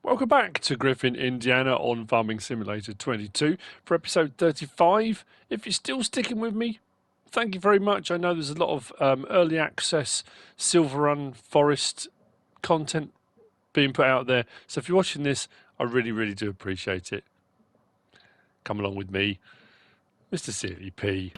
Welcome back to Griffin, Indiana on Farming Simulator 22 for episode 35. If you're still sticking with me, thank you very much. I know there's a lot of early access Silver Run Forest content being put out there. So if you're watching this, I really do appreciate it. Come along with me, MrSealyp.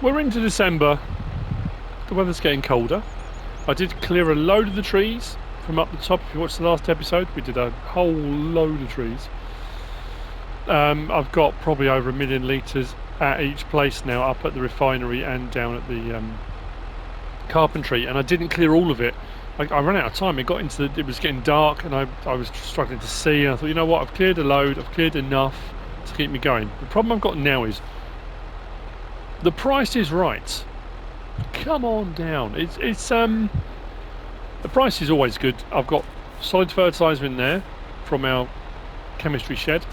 We're into December, the weather's getting colder. I did clear a load of the trees from up the top. If you watched the last episode, we did a whole load of trees. I've got probably over 1 million litres at each place now, up at the refinery and down at the carpentry, and I didn't clear all of it. I ran out of time. It was getting dark, and I was struggling to see, and I thought, you know what, I've cleared a load, I've cleared enough to keep me going. The problem I've got now is the price is right. Come on down. The price is always good. I've got solid fertiliser in there from our chemistry shed.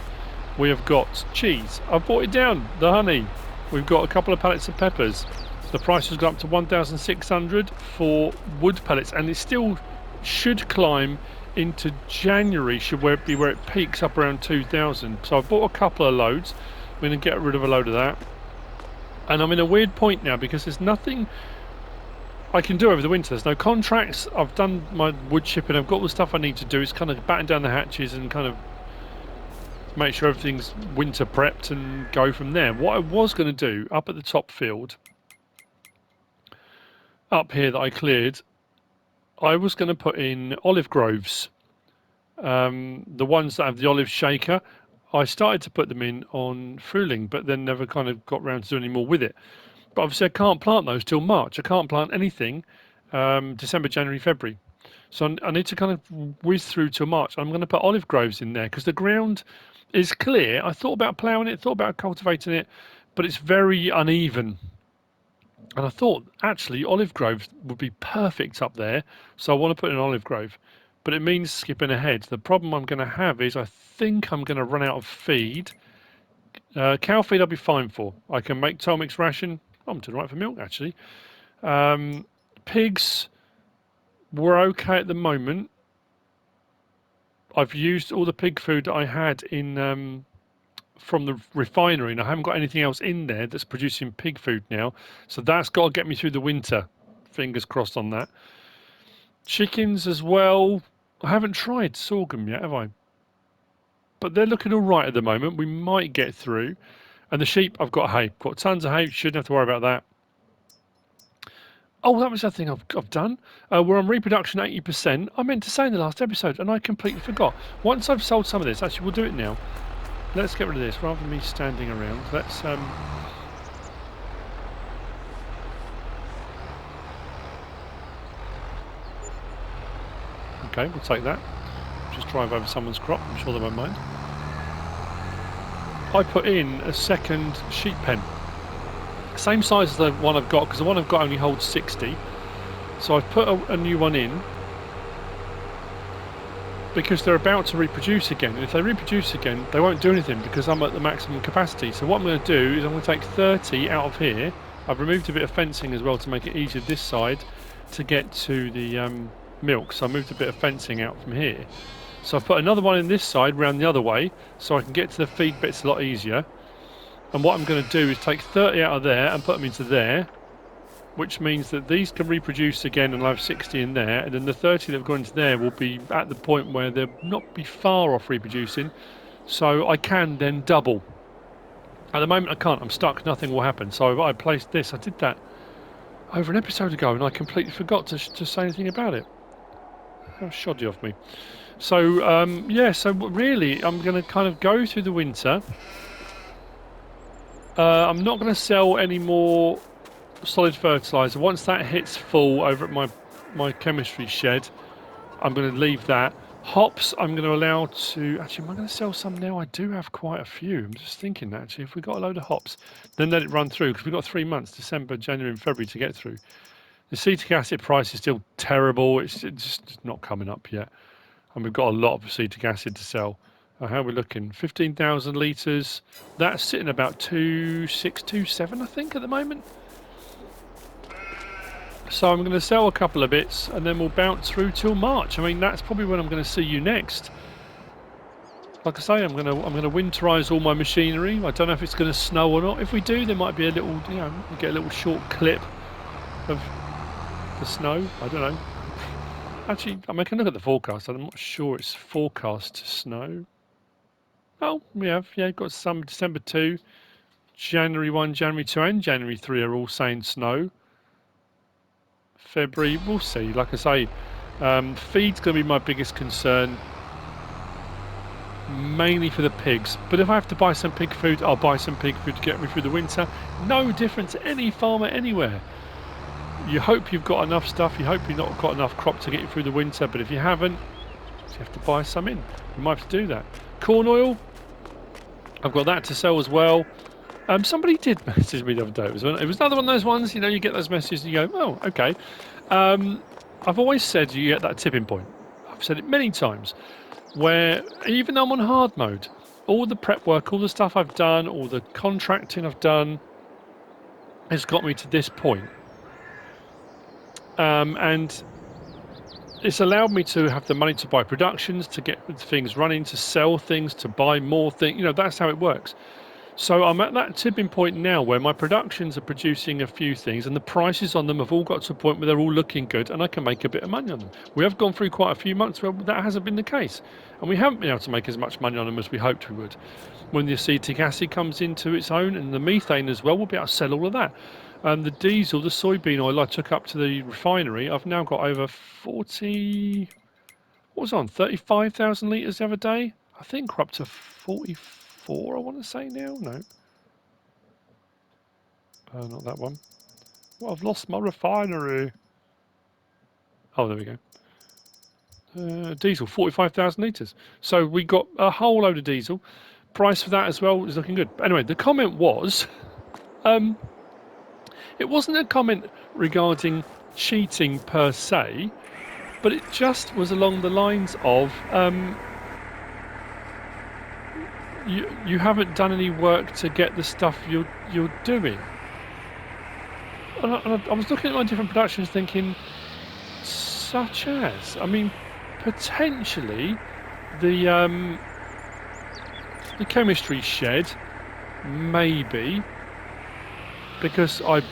We have got cheese. I've bought it down. The honey. We've got a couple of pallets of peppers. The price has gone up to 1,600 for wood pellets, and it still should climb into January. Should be where it peaks up around 2,000. So I've bought a couple of loads. I'm going to get rid of a load of that. And I'm in a weird point now because there's nothing I can do over the winter. There's no contracts. I've done my wood chipping. I've got all the stuff I need to do. It's kind of batten down the hatches and kind of make sure everything's winter prepped and go from there. What I was going to do up at the top field, up here that I cleared, I was going to put in olive groves. The ones that have the olive shaker. I started to put them in on fruiling, but then never kind of got round to doing any more with it. But obviously I can't plant those till March. I can't plant anything December, January, February. So I need to kind of whiz through till March. I'm going to put olive groves in there because the ground is clear. I thought about ploughing it, thought about cultivating it, but it's very uneven. And I thought, actually, olive groves would be perfect up there. So I want to put in an olive grove. But it means skipping ahead. The problem I'm going to have is I think I'm going to run out of feed. Cow feed I'll be fine for. I can make Tolmic's ration. I'm doing right for milk, actually. Pigs, we're okay at the moment. I've used all the pig food that I had in from the refinery, and I haven't got anything else in there that's producing pig food now. So that's got to get me through the winter. Fingers crossed on that. Chickens as well. I haven't tried sorghum yet, have I? But they're looking all right at the moment. We might get through. And the sheep, I've got hay. Got tons of hay. Shouldn't have to worry about that. Oh, that was the thing I've done. We're on reproduction 80%. I meant to say in the last episode, and I completely forgot. Once I've sold some of this, actually, we'll do it now. Let's get rid of this rather than me standing around. Let's okay, we'll take that. Just drive over someone's crop. I'm sure they won't mind. I put in a second sheep pen. Same size as the one I've got, because the one I've got only holds 60. So I've put a new one in because they're about to reproduce again. And if they reproduce again, they won't do anything because I'm at the maximum capacity. So what I'm going to do is I'm going to take 30 out of here. I've removed a bit of fencing as well to make it easier this side to get to the milk. So I moved a bit of fencing out from here. So I've put another one in this side round the other way so I can get to the feed bits a lot easier. And what I'm going to do is take 30 out of there and put them into there, which means that these can reproduce again and I'll have 60 in there, and then the 30 that have gone into there will be at the point where they'll not be far off reproducing, So I can then double. At the moment I can't, I'm stuck, nothing will happen. So I placed this, I did that over an episode ago and I completely forgot to say anything about it. How shoddy of me. So, yeah, so really I'm going to kind of go through the winter. I'm not going to sell any more solid fertiliser. Once that hits full over at my chemistry shed, I'm going to leave that. Hops, I'm going to allow to... Actually, am I going to sell some now? I do have quite a few. I'm just thinking, actually, if we got a load of hops, then let it run through, because we've got 3 months, December, January and February, to get through. The acetic acid price is still terrible. It's just not coming up yet. And we've got a lot of acetic acid to sell. How are we looking? 15,000 litres. That's sitting about 2.6, 2.7, I think, at the moment. So I'm going to sell a couple of bits and then we'll bounce through till March. I mean, that's probably when I'm going to see you next. Like I say, I'm going to winterize all my machinery. I don't know if it's going to snow or not. If we do, there might be a little, you know, we get a little short clip of the snow. I don't know. Actually, I can look at the forecast. I'm not sure it's forecast to snow. Oh, we have, yeah, got some December 2, January 1, January 2 and January 3 are all saying snow. February, we'll see. Like I say, feed's going to be my biggest concern, mainly for the pigs. But if I have to buy some pig food, I'll buy some pig food to get me through the winter. No different to any farmer anywhere. You hope you've got enough stuff. You hope you've not got enough crop to get you through the winter. But if you haven't, you have to buy some in. You might have to do that. Corn oil, I've got that to sell as well. Somebody did message me the other day. It was another one of those ones, you know, you get those messages and you go, oh, okay. I've always said you get that tipping point. I've said it many times, where even though I'm on hard mode, all the prep work, all the stuff I've done, all the contracting I've done has got me to this point. And it's allowed me to have the money to buy productions, to get things running, to sell things, to buy more things. You know, that's how it works. So I'm at that tipping point now where my productions are producing a few things and the prices on them have all got to a point where they're all looking good and I can make a bit of money on them. We have gone through quite a few months where that hasn't been the case and we haven't been able to make as much money on them as we hoped we would. When the acetic acid comes into its own and the methane as well, we'll be able to sell all of that. And the diesel, the soybean oil I took up to the refinery, I've now got over 40... What was on? 35,000 litres the other day? I think we're up to 44, I want to say now. No. Not that one. Well, I've lost my refinery. Oh, there we go. Diesel, 45,000 litres. So we got a whole load of diesel. Price for that as well is looking good. But anyway, the comment was... it wasn't a comment regarding cheating per se, but it just was along the lines of... you haven't done any work to get the stuff you're doing. And I was looking at my different productions thinking, such as, I mean, potentially the chemistry shed, maybe, because I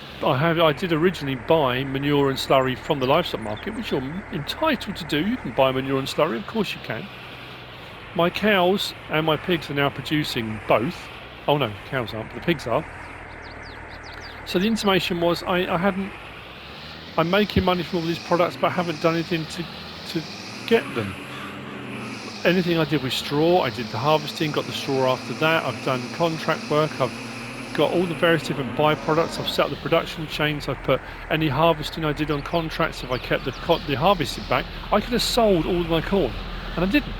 did originally buy manure and slurry from the livestock market, which you're entitled to do. You can buy manure and slurry, of course you can. My cows and my pigs are now producing both. Oh no, cows aren't, but the pigs are. So the intimation was I'm making money from all these products, but I haven't done anything to get them. Anything I did with straw, I did the harvesting, got the straw after that. I've done contract work. I've got all the various different byproducts. I've set up the production chains. I've put any harvesting I did on contracts. If I kept the harvested back, I could have sold all of my corn, and I didn't.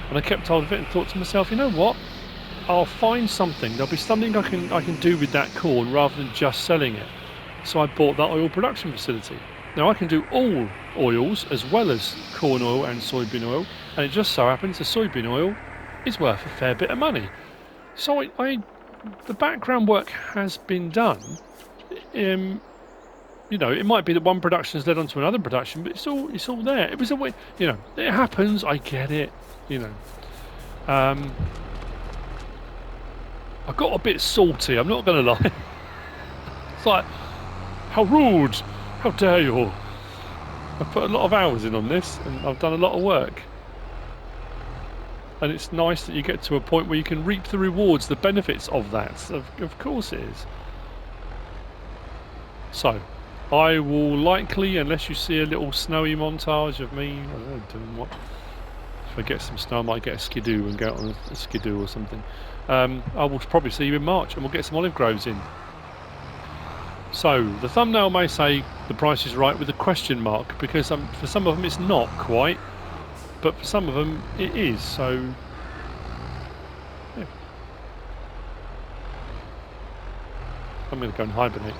And I kept hold of it and thought to myself, you know what? I'll find something. There'll be something I can do with that corn rather than just selling it. So I bought that oil production facility. Now I can do all oils as well as corn oil and soybean oil, and it just so happens the soybean oil is worth a fair bit of money. So the background work has been done. You know, it might be that one production has led on to another production, but it's all there. It was a way, you know, it happens. I get it. You know. I got a bit salty, I'm not going to lie. It's like, how rude, how dare you. I've put a lot of hours in on this and I've done a lot of work. And it's nice that you get to a point where you can reap the rewards, the benefits of that. Of course it is. So, I will likely, unless you see a little snowy montage of me, I don't know, doing what. If I get some snow, I might get a skidoo and go out on a skidoo or something. I will probably see you in March, and we'll get some olive groves in. So, the thumbnail may say the price is right with a question mark, because for some of them it's not quite, but for some of them it is, so... yeah. I'm going to go and hibernate.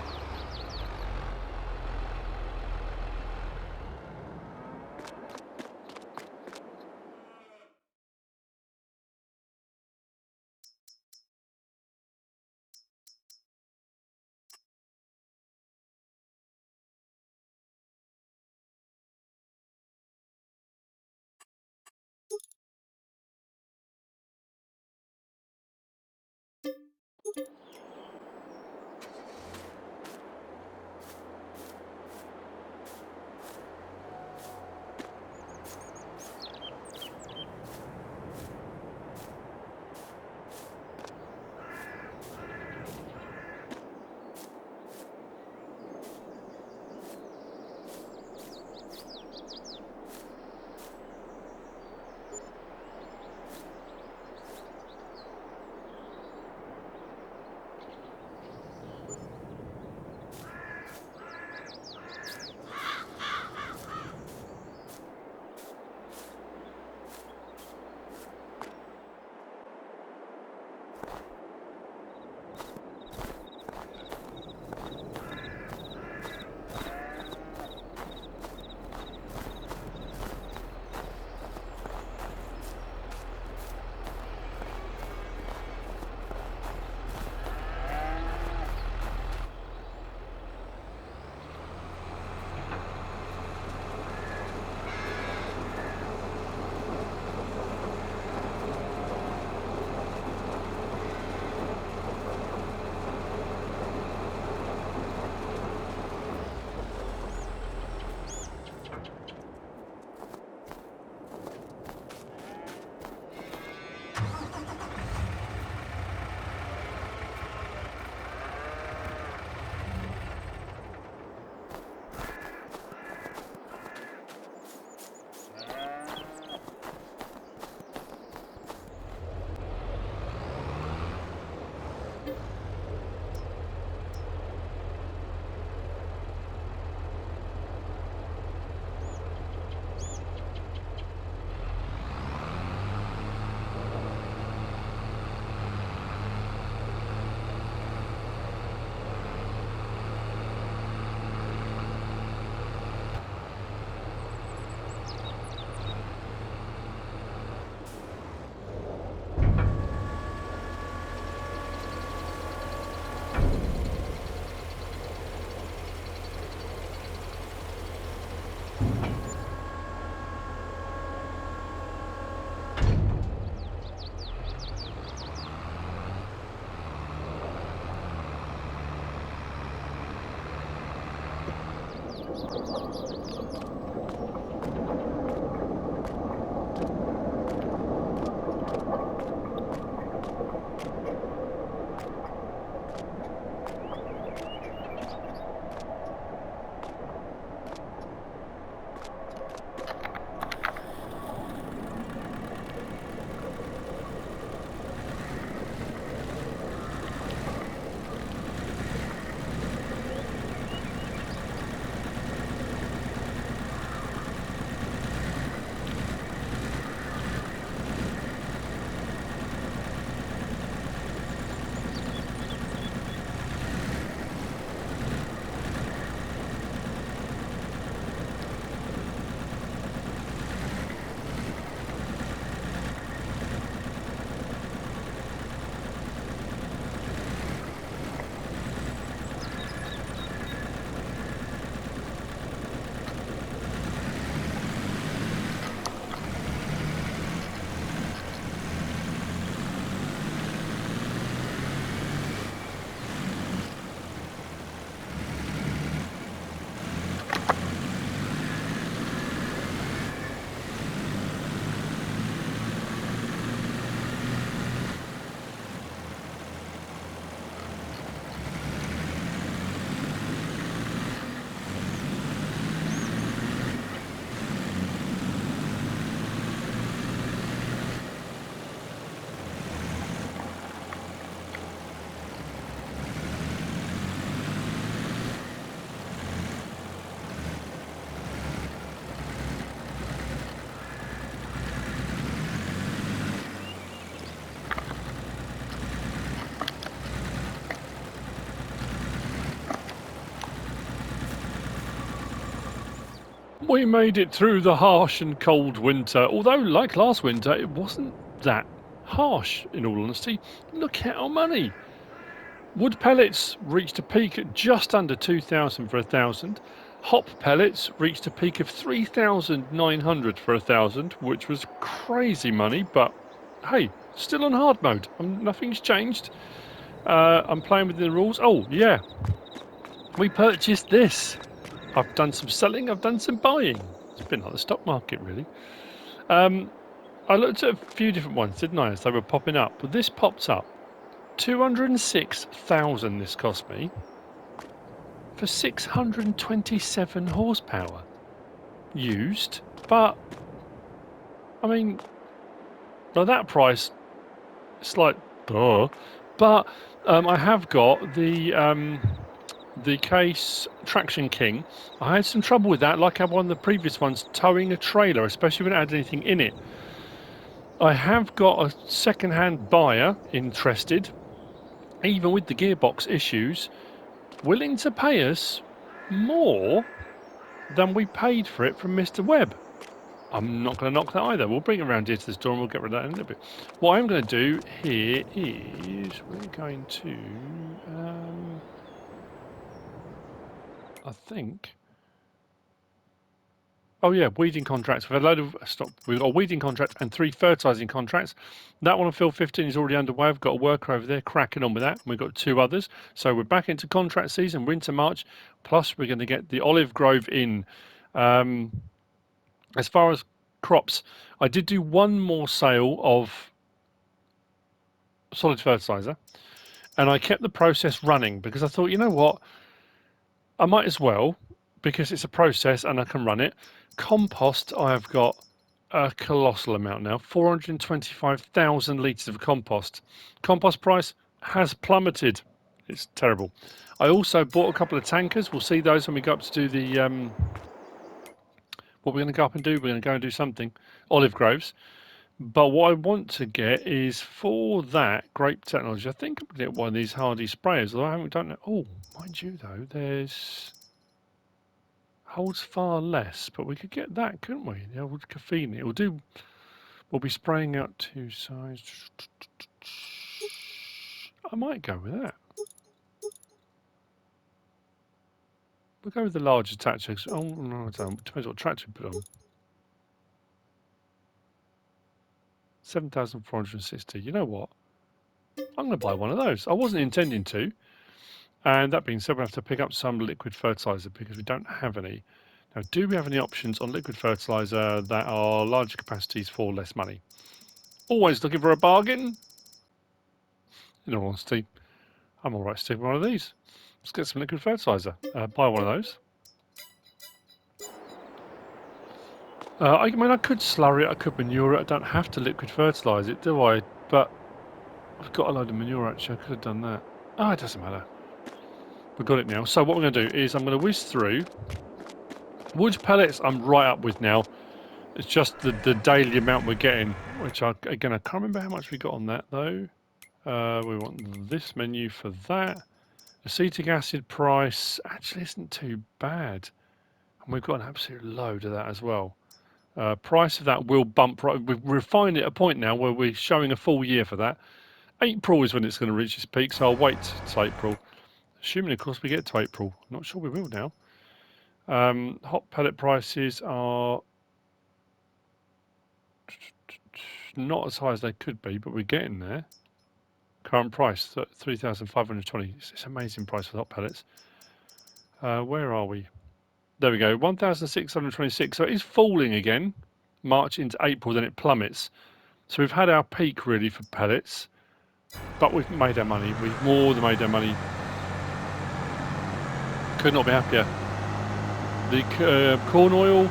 We made it through the harsh and cold winter, although like last winter it wasn't that harsh in all honesty. Look at our money. Wood pellets reached a peak at just under 2,000 for 1,000. Hop pellets reached a peak of 3,900 for 1,000, which was crazy money, but hey, still on hard mode. Nothing's changed. I'm playing within the rules. Oh yeah, we purchased this. I've done some selling, I've done some buying. It's been like the stock market, really. I looked at a few different ones, didn't I, as they were popping up. But this pops up. 206,000 this cost me for 627 horsepower. Used, but I mean, by that price, it's like, duh. But I have got the Case Traction King. I had some trouble with that, like I had one of the previous ones, towing a trailer, especially when it had anything in it. I have got a second-hand buyer interested, even with the gearbox issues, willing to pay us more than we paid for it from Mr. Webb. I'm not going to knock that either. We'll bring it around here to the store and we'll get rid of that in a little bit. What I'm going to do here is we're going to... I think. Oh yeah, weeding contracts. We've had a load of We've got a weeding contract and 3 fertilising contracts. That one on Field 15 is already underway. I've got a worker over there cracking on with that. We've got 2 others. So we're back into contract season. We're into March. Plus we're going to get the olive grove in. As far as crops, I did do one more sale of solid fertiliser. And I kept the process running because I thought, you know what? I might as well, because it's a process and I can run it. Compost, I have got a colossal amount now, 425,000 litres of compost. Compost price has plummeted. It's terrible. I also bought a couple of tankers. We'll see those when we go up to do the... what we're going to go up and do, we're going to go and do something. Olive groves. But what I want to get is, for that grape technology, I think I'm going to get one of these hardy sprayers, although I haven't done it. Oh, mind you though, there's... holds far less, but we could get that, couldn't we? The old caffeine. It'll do... We'll be spraying out 2 sides. I might go with that. We'll go with the larger tractor. Oh, no, I don't. It depends what tractor we put on. 7,460. You know what? I'm going to buy one of those. I wasn't intending to. And that being said, we have to pick up some liquid fertiliser because we don't have any. Now, do we have any options on liquid fertiliser that are larger capacities for less money? Always looking for a bargain. In all honesty, I'm all right sticking one of these. Let's get some liquid fertiliser. Buy one of those. I mean, I could slurry it, I could manure it. I don't have to liquid fertilise it, do I? But I've got a load of manure actually. I could have done that. Oh, it doesn't matter. We've got it now. So what we're going to do is I'm going to whiz through. Wood pellets I'm right up with now. It's just the daily amount we're getting, which again, I can't remember how much we got on that though. We want this menu for that. Acetic acid price actually isn't too bad. And we've got an absolute load of that as well. Price of that will bump. We've refined it at a point now where we're showing a full year for that. April is when it's going to reach its peak, so I'll wait till April. Assuming, of course, we get to April. Not sure we will now. Hot pellet prices are not as high as they could be, but we're getting there. Current price, 3,520. It's an amazing price for hot pellets. Where are we? There we go, 1,626. So it is falling again, March into April, then it plummets. So we've had our peak really for pellets, but we've made our money. We've more than made our money. Could not be happier. The corn oil,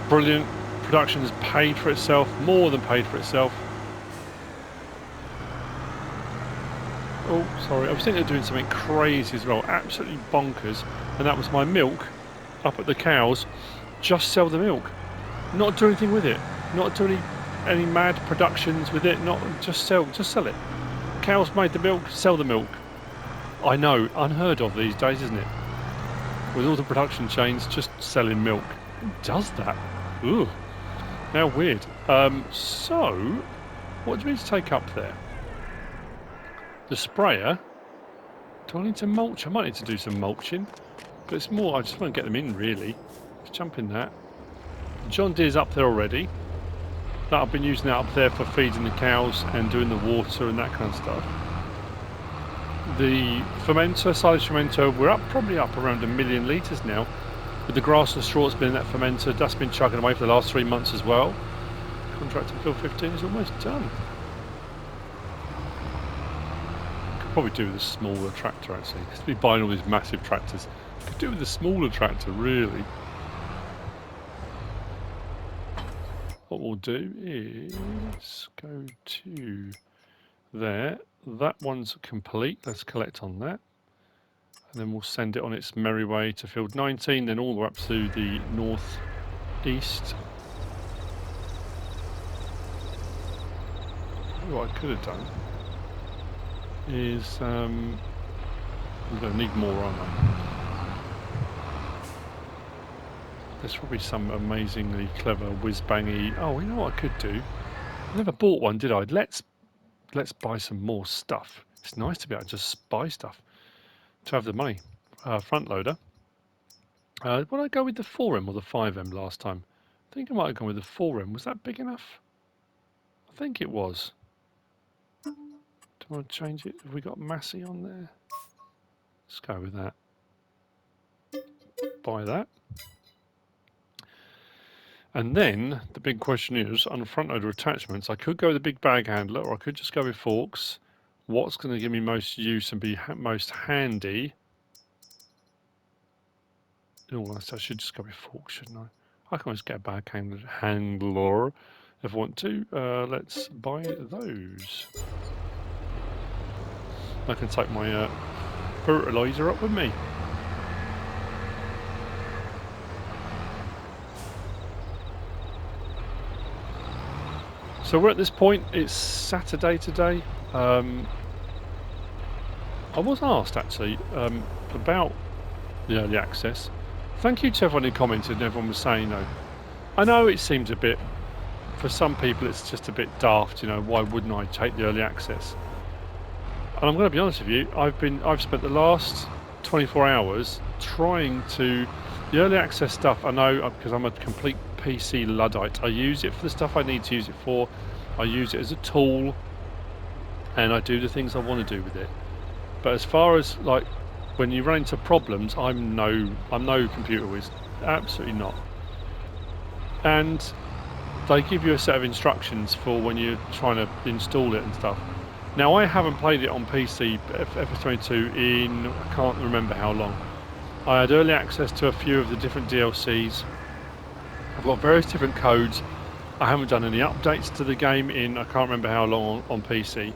brilliant. Production has paid for itself, more than paid for itself. Oh, sorry, I was thinking of doing something crazy as well, absolutely bonkers, and that was my milk up at the cows. Just sell the milk, not do anything with it, not do any mad productions with it, not just sell it. Cows made the milk, sell the milk. I know, unheard of these days, isn't it? With all the production chains just selling milk. Who does that? Ugh. How weird. So, what do we need to take up there? The sprayer. Do I need to mulch? I might need to do some mulching. But it's more, I just want to get them in, really. Let's jump in that. John Deere's up there already. That I've been using that up there for feeding the cows and doing the water and that kind of stuff. The fermenter, silage fermenter, we're probably up around 1 million litres now. With the grass and straw that's been in that fermenter, that's been chugging away for the last 3 months as well. Contract to Field 15 is almost done. Could probably do with a smaller tractor actually. Just be buying all these massive tractors. Could do with a smaller tractor, really. What we'll do is go to there. That one's complete. Let's collect on that. And then we'll send it on its merry way to Field 19, then all the way up to the north-east. What I could have done is... I'm going to need more, aren't I? There's probably some amazingly clever whiz-bangy... Oh, you know what I could do? I never bought one, did I? Let's buy some more stuff. It's nice to be able to just buy stuff. To have the money. Front loader. Would I go with the 4M or the 5M last time? I think I might have gone with the 4M. Was that big enough? I think it was. Do I want to change it? Have we got Massey on there? Let's go with that. Buy that. And then the big question is, on front loader attachments, I could go with a big bag handler or I could just go with forks. What's going to give me most use and be most handy? In all honesty, I should just go with forks, shouldn't I? I can always get a bag handler if I want to. Let's buy those. I can take my fertilizer up with me. So we're at this point, it's Saturday today. I was asked actually about the early access. Thank you to everyone who commented and everyone was saying no. I know it seems a bit, for some people it's just a bit daft, you know, why wouldn't I take the early access? And I'm going to be honest with you, I've spent the last 24 hours trying to, the early access stuff, I know because I'm a complete PC Luddite. I use it for the stuff I need to use it for. I use it as a tool and I do the things I want to do with it. But as far as like when you run into problems, I'm no computer whiz. Absolutely not. And they give you a set of instructions for when you're trying to install it and stuff. Now I haven't played it on PC FS22 in I can't remember how long. I had early access to a few of the different DLCs. I've got various different codes. I haven't done any updates to the game in I can't remember how long on PC.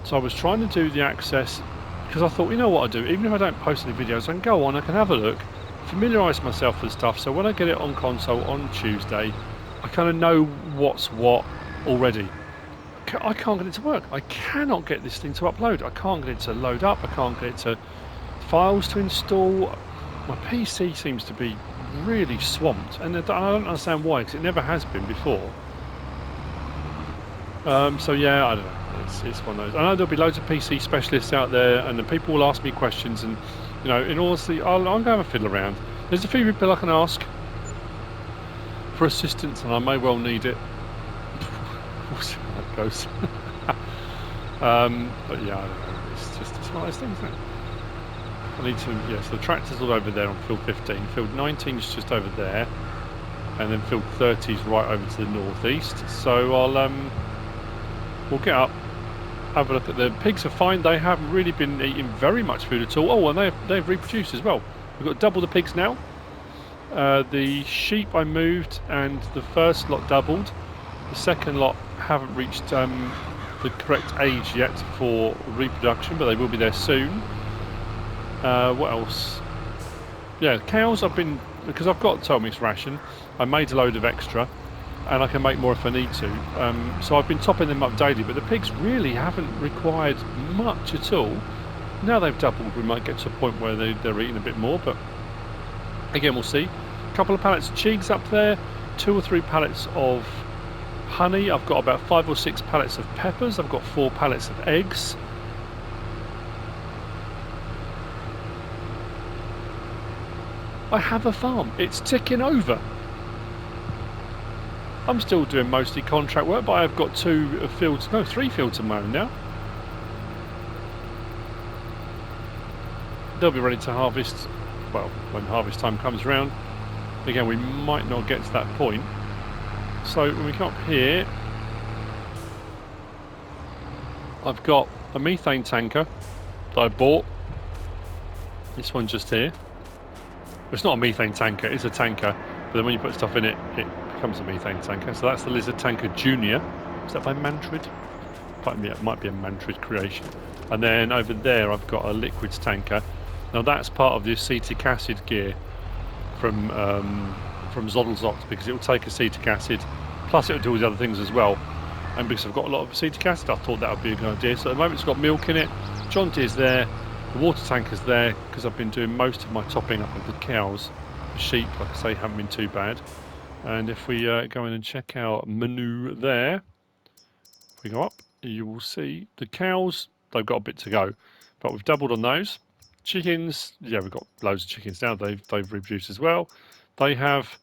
So I was trying to do the access because I thought, you know what I do, even if I don't post any videos, I can go on, I can have a look, familiarise myself with stuff, so when I get it on console on Tuesday, I kind of know what's what already. I can't get it to work. I cannot get this thing to upload. I can't get it to load up. I can't get it to files to install. My PC seems to be really swamped, and I don't understand why, because it never has been before. So yeah, I don't know. It's one of those. I know there'll be loads of PC specialists out there, and the people will ask me questions, and you know, in all honesty, I'll go have a fiddle around. There's a few people I can ask for assistance, and I may well need it. We'll see how that goes. But yeah, I don't know. It's one of those things, isn't it? I need to, yeah, so the tractor's all over there on Field 15. Field 19 is just over there. And then Field 30 is right over to the northeast. So I'll, we'll get up, have a look at the pigs are fine. They haven't really been eating very much food at all. Oh, and they've reproduced as well. We've got double the pigs now. The sheep I moved and the first lot doubled. The second lot haven't reached the correct age yet for reproduction, but they will be there soon. What else? Yeah, cows I've been, because I've got a mixed ration, I made a load of extra and I can make more if I need to. So I've been topping them up daily, but the pigs really haven't required much at all. Now they've doubled, we might get to a point where they're eating a bit more, but again, we'll see. A couple of pallets of cheese up there, 2 or 3 pallets of honey. I've got about 5 or 6 pallets of peppers. I've got 4 pallets of eggs. I have a farm. It's ticking over. I'm still doing mostly contract work, but I've got 3 fields of my own now. They'll be ready to harvest, well, when harvest time comes around. Again, we might not get to that point. So when we come up here, I've got a methane tanker that I bought. This one just here. It's not a methane tanker, it's a tanker. But then when you put stuff in it, it becomes a methane tanker. So that's the Lizard Tanker Junior. Is that by Mantrid? It might be a Mantrid creation. And then over there, I've got a liquids tanker. Now that's part of the acetic acid gear from Zoddlezox, because it will take acetic acid, plus it will do all the other things as well. And because I've got a lot of acetic acid, I thought that would be a good idea. So at the moment it's got milk in it. John Deere's there. The water tanker's there because I've been doing most of my topping up of the cows. The sheep, like I say, haven't been too bad. And if we go in and check our menu there, if we go up, you will see the cows. They've got a bit to go, but we've doubled on those. Chickens, yeah, we've got loads of chickens now. They've reproduced as well. They have,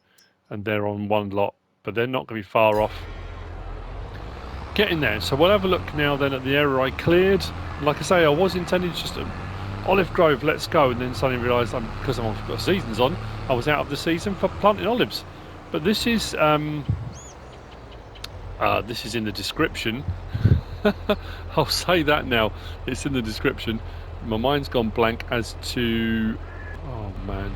and they're on one lot, but they're not going to be far off getting there. So we'll have a look now then at the area I cleared. Like I say, I was intending to just olive grove, let's go, and then suddenly realised because I've got seasons on, I was out of the season for planting olives. But this is in the description. I'll say that now. It's in the description. My mind's gone blank as to... Oh, man.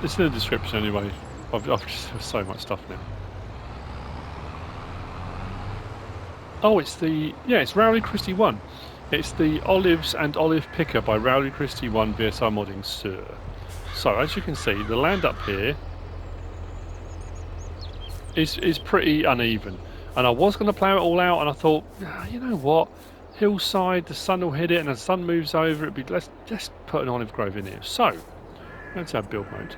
It's in the description anyway. I've just have so much stuff now. Oh, it's the... Yeah, it's Rowley Christie 1. It's the Olives and Olive Picker by Rowley Christie 1 VSR Modding, sir. So, as you can see, the land up here is pretty uneven. And I was going to plough it all out, and I thought, you know what? Hillside, the sun will hit it, and as the sun moves over, it'd be let's just put an olive grove in here. So, go to our build mode,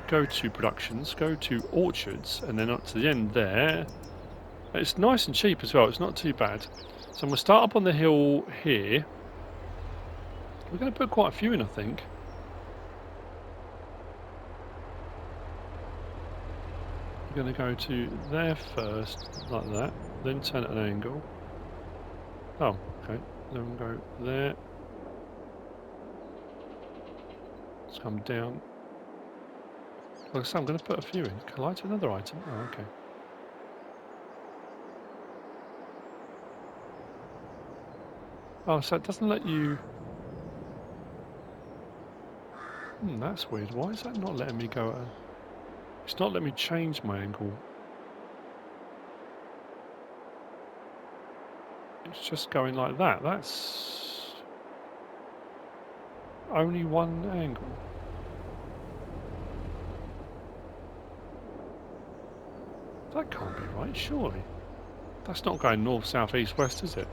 go to productions, go to orchards, and then up to the end there. It's nice and cheap as well. It's not too bad. So we'll start up on the hill here. We're going to put quite a few in, I think. We're going to go to there first, like that, then turn at an angle. Oh, okay. Then we'll go there. Let's come down. Like I say, I'm going to put a few in. Collide another item. Oh, okay. Oh, so it doesn't let you... that's weird. Why is that not letting me go at a... It's not letting me change my angle. It's just going like that. That's... only one angle. That can't be right, surely. That's not going north, south, east, west, is it?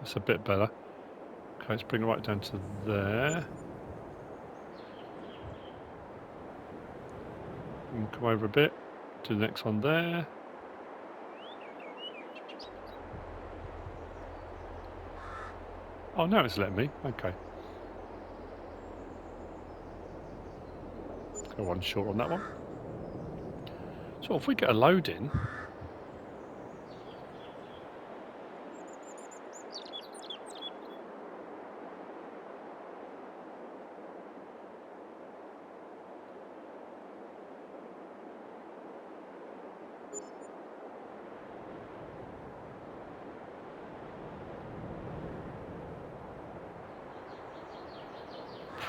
That's a bit better. Okay, let's bring it right down to there. And come over a bit. Do the next one there. Oh, now it's letting me. Okay. Go one short on that one. So if we get a load in...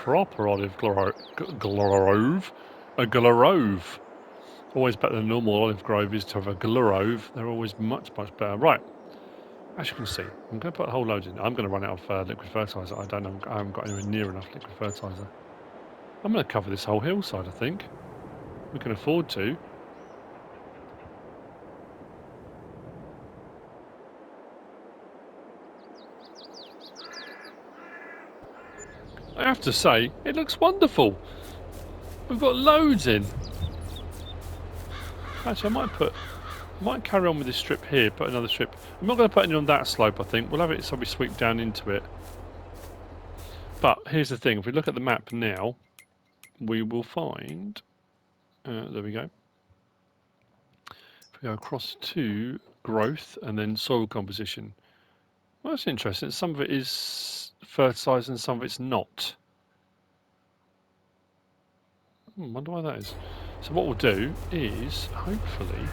Proper olive grove. A grove. Always better than normal olive grove is to have a grove. They're always much, much better. Right. As you can see, I'm going to put a whole load in. I'm going to run out of liquid fertiliser. I haven't got anywhere near enough liquid fertiliser. I'm going to cover this whole hillside, I think. We can afford to. I have to say, it looks wonderful. We've got loads in. Actually, I might carry on with this strip here, put another strip. I'm not going to put any on that slope, I think. We'll have it so we sweep down into it. But here's the thing, if we look at the map now, we will find... there we go. If we go across to growth and then soil composition. Well, that's interesting. Some of it is fertilised and some of it's not. I wonder why that is. So what we'll do is, hopefully...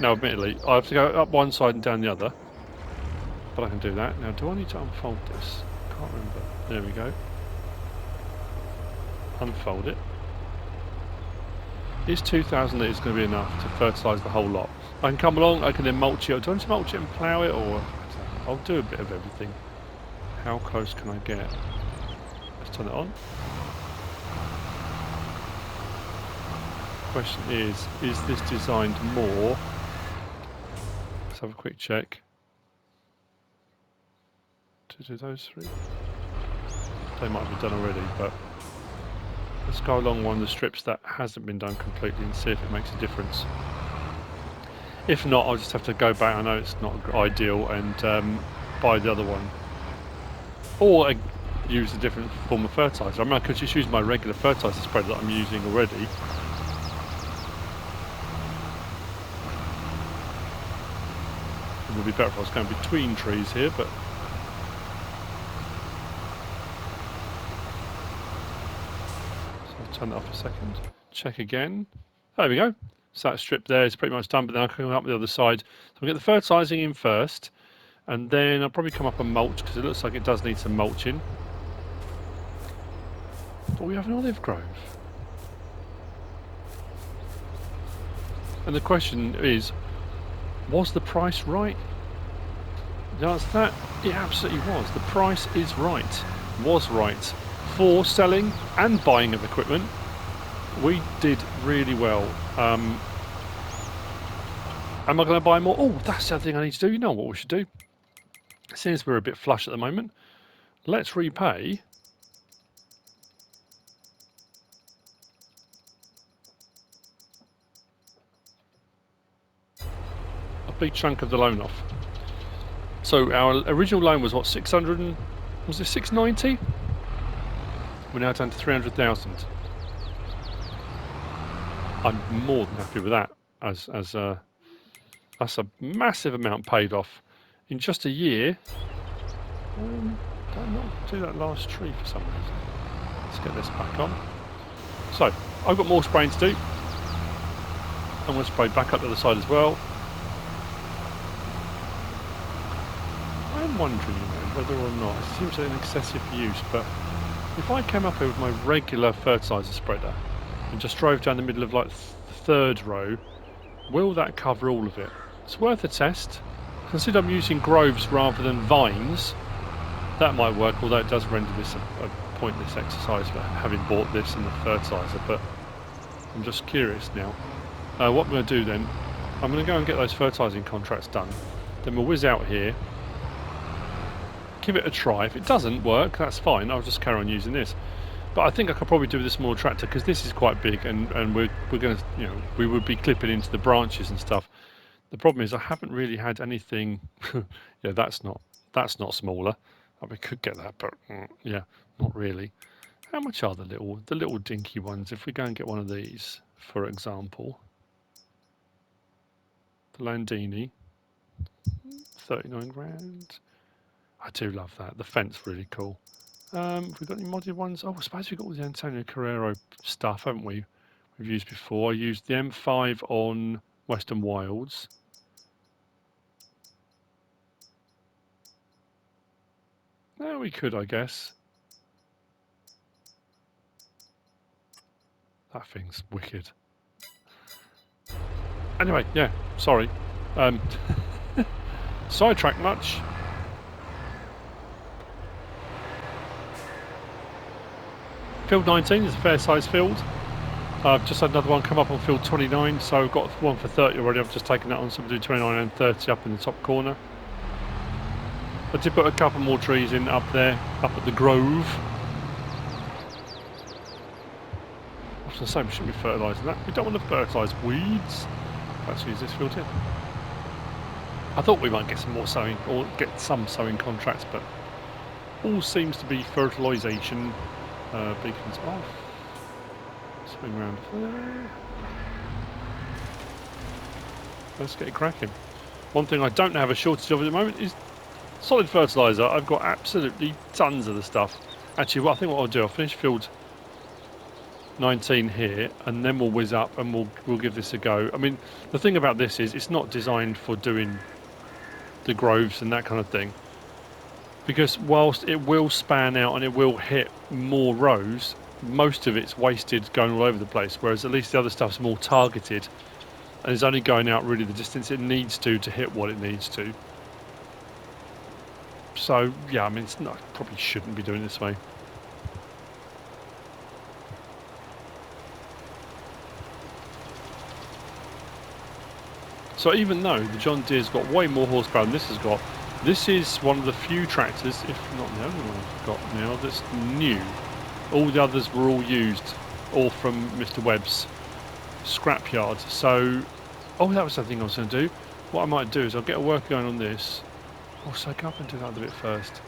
Now, admittedly, I have to go up one side and down the other. But I can do that. Now, do I need to unfold this? Can't remember. There we go. Unfold it. Is 2,000 litres going to be enough to fertilise the whole lot? I can come along, I can then mulch it. Do I need to mulch it and plough it, or I'll do a bit of everything. How close can I get? Let's turn it on. Question is this designed more? Let's have a quick check. To do those three? They might be done already, but let's go along one of the strips that hasn't been done completely and see if it makes a difference. If not, I'll just have to go back. I know it's not ideal, and buy the other one, or use a different form of fertiliser. I mean, I could just use my regular fertiliser spreader that I'm using already. It would be better if I was going between trees here, but so I'll turn that off a second. Check again. There we go. So that strip there is pretty much done, but then I can come up the other side. So I'll get the fertilising in first, and then I'll probably come up and mulch, because it looks like it does need some mulching. But we have an olive grove. And the question is, was the price right? The answer to that, it absolutely was. The price is right, was right. For selling and buying of equipment, we did really well. Am I going to buy more? Oh, that's the other thing I need to do. You know what we should do? Since we're a bit flush at the moment, let's repay a big chunk of the loan off. So our original loan was what, 600 and, was it 690? We're now down to 300,000. I'm more than happy with that. That's a massive amount paid off in just a year. Did I not do that last tree for some reason? Let's get this back on. So I've got more spraying to do. I'm going to spray back up the other side as well. I'm wondering, whether or not it seems like an excessive use, but if I came up here with my regular fertiliser spreader and just drove down the middle of like the third row, will that cover all of it? It's worth a test. Consider I'm using groves rather than vines. That might work, although it does render this a pointless exercise for having bought this and the fertiliser, but I'm just curious now. What I'm going to do then, I'm going to go and get those fertilising contracts done. Then we'll whiz out here, give it a try. If it doesn't work, that's fine. I'll just carry on using this. But I think I could probably do with a small tractor, because this is quite big, and we're going to, you know, we would be clipping into the branches and stuff. The problem is I haven't really had anything. Yeah, that's not smaller. We could get that, but yeah, not really. How much are the little dinky ones? If we go and get one of these, for example, the Landini, 39 grand. I do love that. The fence really cool. Have we got any modded ones? Oh, I suppose we've got all the Antonio Carrero stuff, haven't we? We've used before. I used the M5 on Western Wilds. There we could, I guess. That thing's wicked. Anyway, yeah, sorry. Sidetrack much. Field 19 is a fair sized field. I've just had another one come up on field 29, so I've got one for 30 already. I've just taken that on, so we'll do 29 and 30 up in the top corner. I did put a couple more trees in up there, up at the grove. I was going to say we shouldn't be fertilising that. We don't want to fertilise weeds. Let's use this filter. I thought we might get some more sowing, or get some sowing contracts, but all seems to be fertilisation. Beacons off. Swing round there. Let's get it cracking. One thing I don't have a shortage of at the moment is solid fertiliser. I've got absolutely tons of the stuff. Actually, I think what I'll do, I'll finish field 19 here, and then we'll whiz up and we'll give this a go. I mean, the thing about this is it's not designed for doing the groves and that kind of thing, because whilst it will span out and it will hit more rows, most of it's wasted going all over the place, whereas at least the other stuff's more targeted and is only going out really the distance it needs to hit what it needs to. So yeah, I mean, it's not, probably shouldn't be doing it this way. So even though the John Deere's got way more horsepower than this has got, this is one of the few tractors, if not the only one I've got now, that's new. All the others were all used, all from Mr. Webb's scrapyard. So, oh, that was something I was going to do. What I might do is I'll get a work going on this. Also, go up and do that a bit first.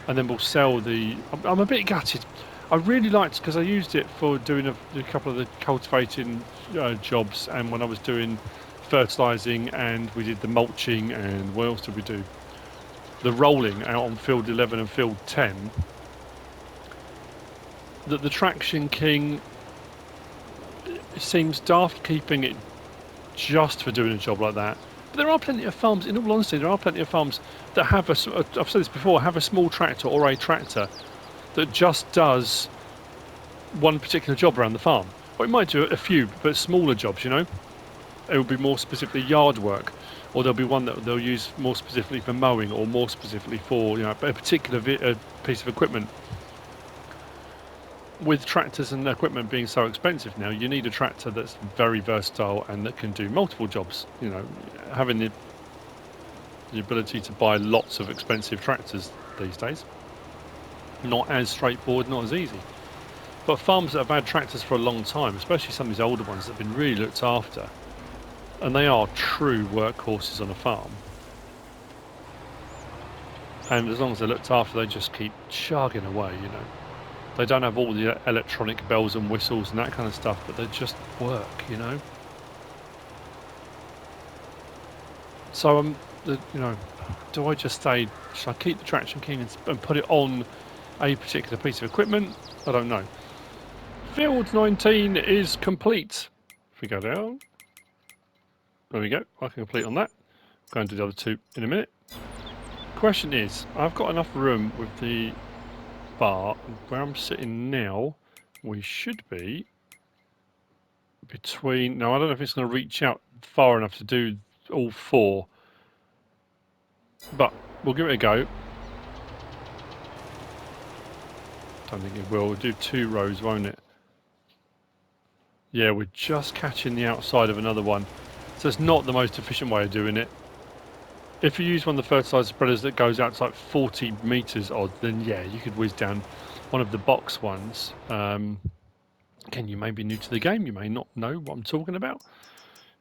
And then we'll sell the... I'm a bit gutted. I really liked, because I used it for doing a couple of the cultivating jobs, and when I was doing fertilising, and we did the mulching, and what else did we do? The rolling out on field 11 and field 10. That the Traction King, it seems daft keeping it just for doing a job like that. But there are plenty of farms, in all honesty, there are plenty of farms that have I've said this before, have a small tractor or a tractor that just does one particular job around the farm. Or it might do a few, but smaller jobs, you know. It will be more specifically yard work, or there'll be one that they'll use more specifically for mowing, or more specifically for, you know, a particular piece of equipment. With tractors and equipment being so expensive now, you need a tractor that's very versatile and that can do multiple jobs. You know, having the ability to buy lots of expensive tractors these days, not as straightforward, not as easy. But farms that have had tractors for a long time, especially some of these older ones that have been really looked after, and they are true workhorses on a farm. And as long as they're looked after, they just keep chugging away, you know. They don't have all the electronic bells and whistles and that kind of stuff, but they just work, you know. So you know, do I just say, should I keep the Traction King and put it on a particular piece of equipment? I don't know. Field 19 is complete. If we go down, there we go. I can complete on that. I'm going to do the other two in a minute. Question is, I've got enough room with the bar where I'm sitting now. We should be between, now I don't know if it's going to reach out far enough to do all four, but we'll give it a go. Don't think it will. We'll do 2 rows, won't it? Yeah, we're just catching the outside of another one, so it's not the most efficient way of doing it. If you use one of the fertiliser spreaders that goes out to like 40 metres odd, then yeah, you could whiz down one of the box ones. Again, you may be new to the game, you may not know what I'm talking about.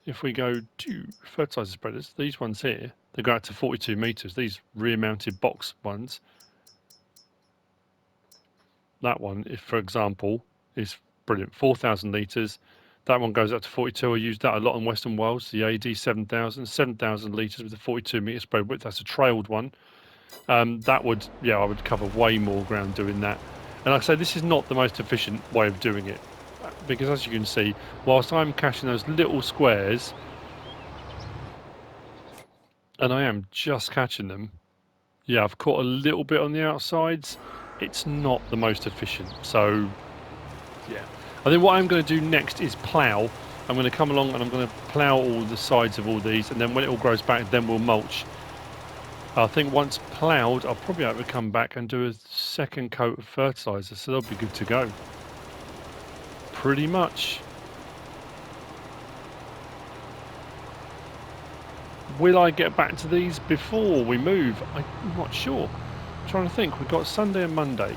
If we go to fertiliser spreaders, these ones here, they go out to 42 metres, these rear-mounted box ones. That one, if for example, is brilliant, 4,000 litres. That one goes up to 42. I used that a lot in Western Wales, the AD 7,000 litres with a 42 metre spread width. That's a trailed one. That would, yeah, I would cover way more ground doing that. And like I say, this is not the most efficient way of doing it, because as you can see, whilst I'm catching those little squares, and I am just catching them, yeah, I've caught a little bit on the outsides. It's not the most efficient. So, yeah. I think what I'm going to do next is plough. I'm going to come along and I'm going to plough all the sides of all these, and then when it all grows back, then we'll mulch. I think once ploughed, I'll probably have to come back and do a second coat of fertiliser, so they'll be good to go. Pretty much. Will I get back to these before we move? I'm not sure. I'm trying to think. We've got Sunday and Monday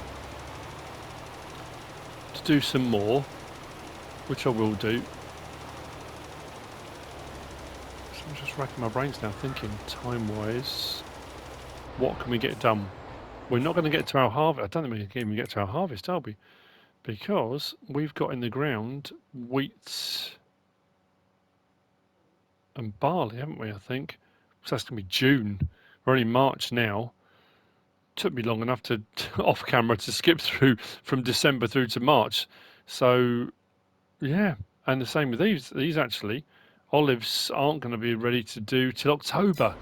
to do some more, which I will do. So I'm just racking my brains now, thinking time-wise, what can we get done? We're not going to get to our harvest. I don't think we can even get to our harvest, are we? Because we've got in the ground wheat and barley, haven't we, I think? So that's going to be June. We're only March now. Took me long enough to off camera to skip through from December through to March. So, yeah. And the same with these. These actually, olives aren't going to be ready to do till October.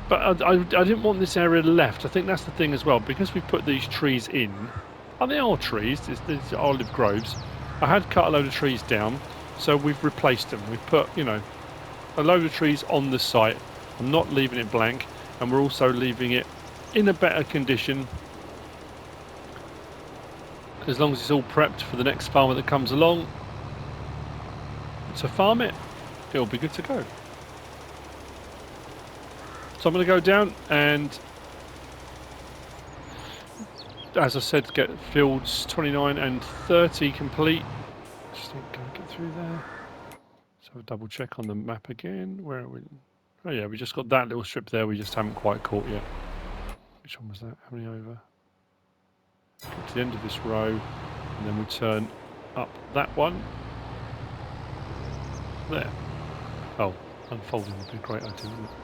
But I didn't want this area left. I think that's the thing as well. Because we put these trees in, and they are trees, these olive groves. I had cut a load of trees down, so we've replaced them. We've put, you know, a load of trees on the site. I'm not leaving it blank, and we're also leaving it in a better condition. As long as it's all prepped for the next farmer that comes along to farm it, it'll be good to go. So I'm going to go down and, as I said, get fields 29 and 30 complete. Just think, can I get through there? So I'll double check on the map again. Where are we? Oh yeah, we just got that little strip there we just haven't quite caught yet. Which one was that? How many over? Get to the end of this row and then we turn up that one. There. Oh, unfolding would be a great idea, wouldn't it?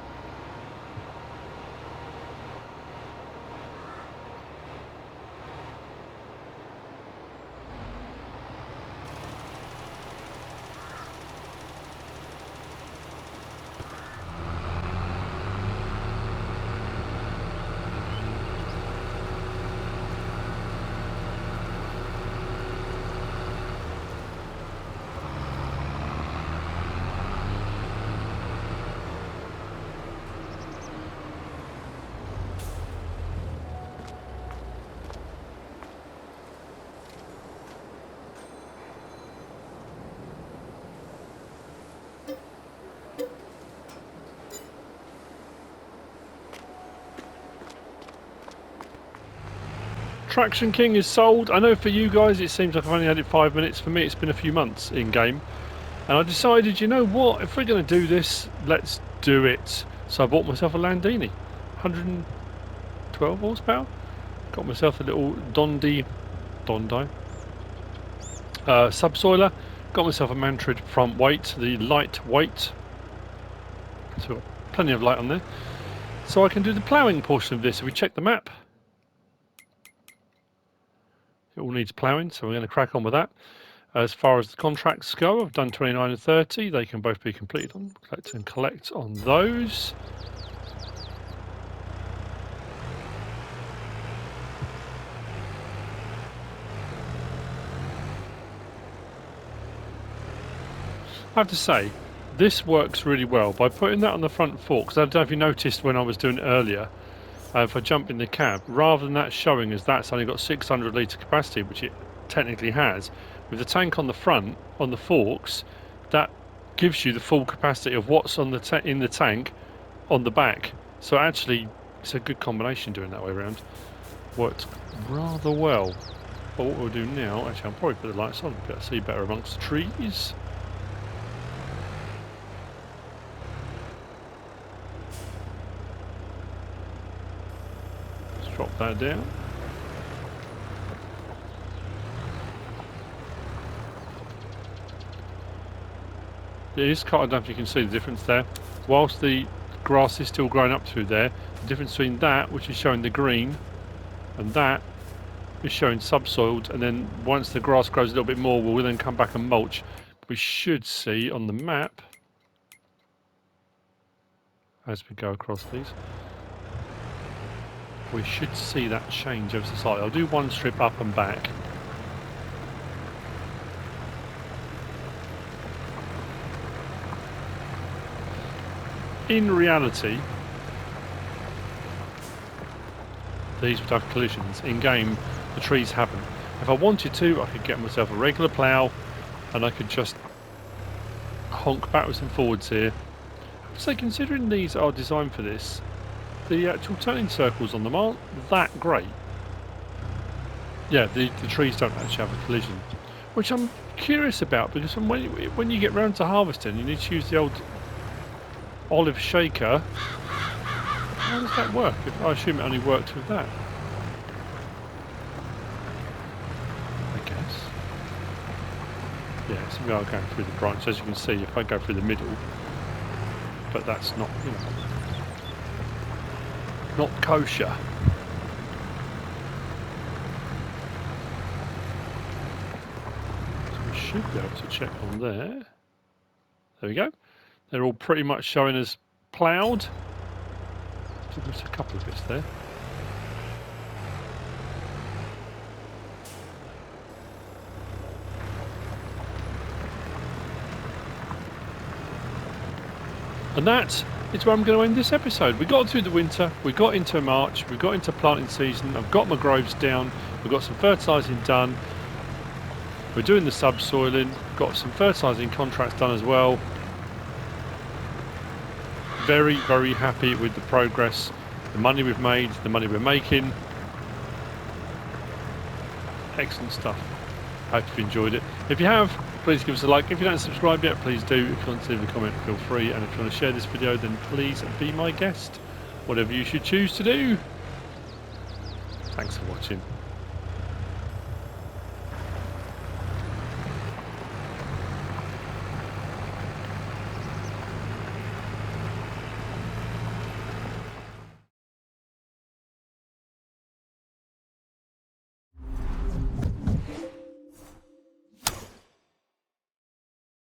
Traction King is sold. I know for you guys it seems like I've only had it 5 minutes. For me it's been a few months in game. And I decided, you know what, if we're going to do this, let's do it. So I bought myself a Landini. 112 horsepower. Got myself a little Dondi subsoiler. Got myself a Mantrid front weight, the light weight. So plenty of light on there. So I can do the ploughing portion of this. If we check the map, it all needs ploughing, so we're going to crack on with that. As far as the contracts go, I've done 29 and 30. They can both be completed on collect on those. I have to say, this works really well by putting that on the front fork. Because I don't know if you noticed when I was doing it earlier. If I jump in the cab, rather than that showing as that's only got 600 litre capacity, which it technically has, with the tank on the front, on the forks, that gives you the full capacity of what's on the in the tank on the back. So actually, it's a good combination doing that way around. Worked rather well. But what we'll do now, actually I'll probably put the lights on, be able to see better amongst the trees. Drop that down. It is cut. I don't know if you can see the difference there. Whilst the grass is still growing up through there, the difference between that, which is showing the green, and that is showing subsoiled, and then once the grass grows a little bit more, we'll then come back and mulch. We should see on the map, as we go across these, we should see that change over the side. I'll do one strip up and back. In reality, these would have collisions. In game, the trees haven't. If I wanted to, I could get myself a regular plough and I could just honk backwards and forwards here. So considering these are designed for this, the actual turning circles on them aren't that great. Yeah, the trees don't actually have a collision, which I'm curious about, because when you get round to harvesting, you need to use the old olive shaker. How does that work? I assume it only works with that. I guess. Yeah, so we are going through the branch, as you can see. If I go through the middle, but that's not, you know, not kosher. So we should be able to check on there. There we go. They're all pretty much showing as ploughed. So there's a couple of bits there. And that is where I'm going to end this episode. We got through the winter, we got into March, we got into planting season. I've got my groves down, we've got some fertilising done. We're doing the subsoiling, got some fertilising contracts done as well. Very, very happy with the progress, the money we've made, the money we're making. Excellent stuff. I hope you've enjoyed it. If you have, please give us a like. If you don't subscribe yet, please do. If you want to leave a comment, feel free. And if you want to share this video, then please be my guest. Whatever you should choose to do. Thanks for watching.